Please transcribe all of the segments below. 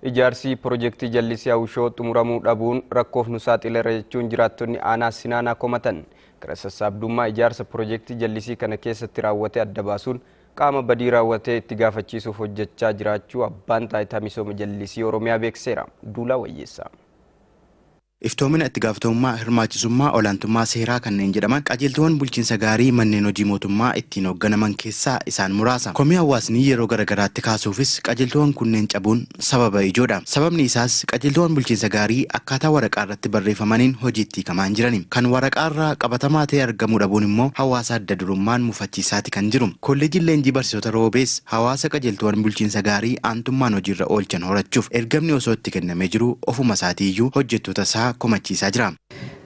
Ijaarsi piroojeektii jallisii Awushoo xumuramuu dhabuun rakkoof nu saaxileera jechuun jiraattonni aanaa Sinaanaa komatan. Gara sassaabdummaa ijaarsa piroojeektii jallisii kana keessatti raawwatee adda baasuun qaama badii raawwatee itti gaafachiisuuf hojjechaa jiraachuu abbaan taayitaa misooma jallisii Oromiyaa beekseera. Duulaa Wayyeessaa. Iftoomina itti gaafatamummaa hirmaachisummaa olaantummaa seeraa kanneen jedhaman qajeeltowwan bulchiinsa gaarii manneen hojii mootummaa ittiin hoogganaman keessaa isaan muraasa. Komii hawaasni yeroo garagaraatti kaasuufis qajeeltowwan kunneen cabuun sababa ijoodha. Sababni isaas qajeeltowwan bulchiinsa gaarii akkaataa waraqaa irratti barreeffamaniin hojiitti hiikamaa jirani. Kan waraqaa irraa qabatamaa ta'e argamuu dhabuun immoo hawaasa adda durummaan mufachiisaati kan jiru. Kolleejiin leenjii barsiisota Roobees hawaasa qajeeltowwan bulchiinsa gaarii aantummaan hojiirra oolchan horachuuf ergamni osoo itti kennamee jiru ofuma isaatiiyyuu hojjettoota isaa komachiisaa jira.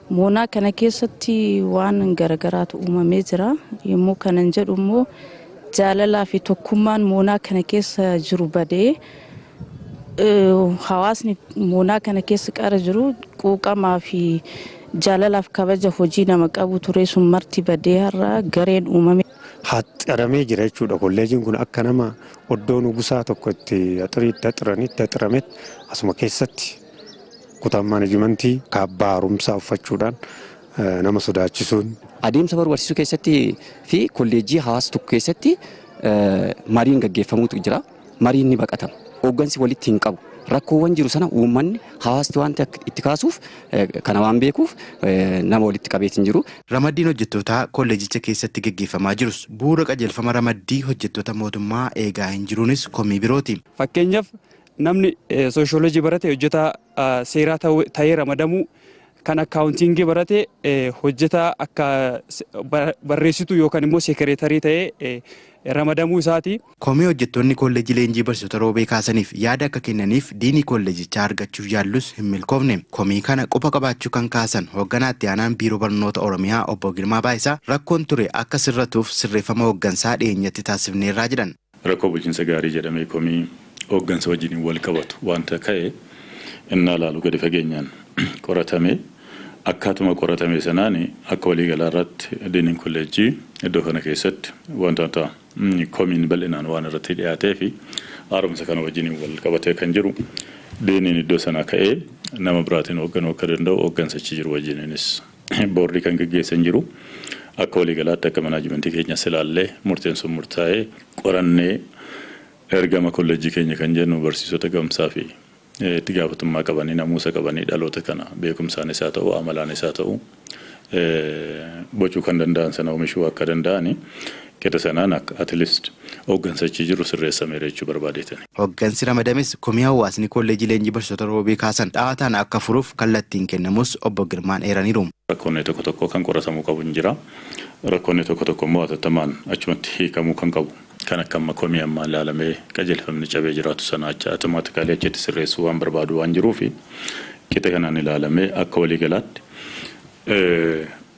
Moonaa kana keessatti waan garagaraatu uumamee jira. Yommuu kanan jedhu immoo jaalalaa fi tokkummaan moonaa kana keessa jiru badee hawaasni moonaa kana keessa qara jiru quuqamaa fi jaalalaaf kabaja hojii nama qabu ture sun marti badee har'a gareen uumame. Haxaramee jira jechuudha. Kolleejiin kun akka nama oddoo nugusaa tokko itti xirametti asuma keessatti kutaan maanajimentii kaabbaa haaromsaa uffachuudhaan nama sodaachisuun adeemsa barbaachisuu keessatti fi kolleejii hawaasa tokko keessatti mariin gaggeeffamuutu jira. Mariin ni baqatama. Hooggansi walitti hin qabu. Rakkoowwan jiru sana uummanni hawaasti waan itti kaasuuf kana waan beekuuf nama walitti qabeetiin jiru. Ramaddiin hojjettootaa kolleejicha keessatti gaggeeffamaa jirus bu'uura qajeelfama ramaddii hojjettoota mootummaa eegaa hin jiruunis komii birooti. Fakkeenyaaf namni sooshoolojii barate hojjetaa seeraa ta'ee ramadamuu, kan akkaawuntiingii barate hojjetaa akka barreessituu yookaan immoo sekereetarii ta'ee ramadamuu isaati. Komii hojjettoonni kolleejii leenjii barsiisota Roobee kaasaniif yaada akka kennaniif diinii kolleejichaa argachuuf yaallus hin milkoofne. Komii kana qofa qabaachuu kan kaasan hoogganaatti aanaan biiroo barnoota Oromiyaa obbo Girmaa Baayisaa rakkoon ture akka sirratuuf sirreeffama hooggansaa dhiyeenyatti taasifneerraa jedhan. Rakkoo bulchiinsa gaarii jedhamee komii hooggansa wajjin wal qabatu wanta ka'e innaa laalu gadi fageenyaan qoratame akkaatuma qoratame sanaan akka waliigalaa irratti diiniin kolleejii iddoo kana keessatti wanta komiin bal'inaan waan irratti dhiyaatee fi haaromsa kana wajjin wal qabatee kan jiru diiniin iddoo sanaa ka'ee nama biraatiin hoogganuu akka danda'u hooggansachi jiru wajjiniinis boordii kan gaggeessan jiru akka waliigalaatti akka manaajimentii keenyas ilaallee murteen sun murtaa'ee qorannee ergama kolleejii keenya kan jennu barsiisota gamsaa fi itti gaafatummaa qabanii namuusa qabanii dhaloota kana beekumsaan isaa ta'u amalaan isaa ta'u bocuu kan danda'an sana oomishuu akka danda'ani qeeta sanaan akka at least hooggansachi jiru sirreessameera jechuu barbaadeetani. Hooggansi ramadames komii hawaasni kolleejii leenjii barsiisota Roobee kaasan dhaawataan akka furuuf kallattiin kennamus obbo Girmaan eeraniiru. Rakkoonni tokko tokko kan qoratamuu qabu hin jira. Rakkoonni tokko tokko immoo hatattamaan achumatti hiikamuu kan qabu. Kan akka amma komii ammaan ilaalamee qajeelfamni cabee jiraatu sana automaatikaalii achitti sirreessuu waan barbaadu waan jiruufi qixa kanaan ilaalamee akka waliigalaatti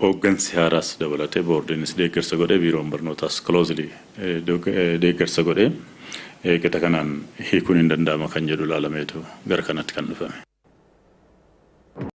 hooggansi haaraas dabalatee boordiinis deeggarsa godhee biiroon barnootaas closely deeggarsa godhee qixa kanaan hiikuun hin danda'ama kan jedhu ilaalameetu gara kanatti kan dhufame.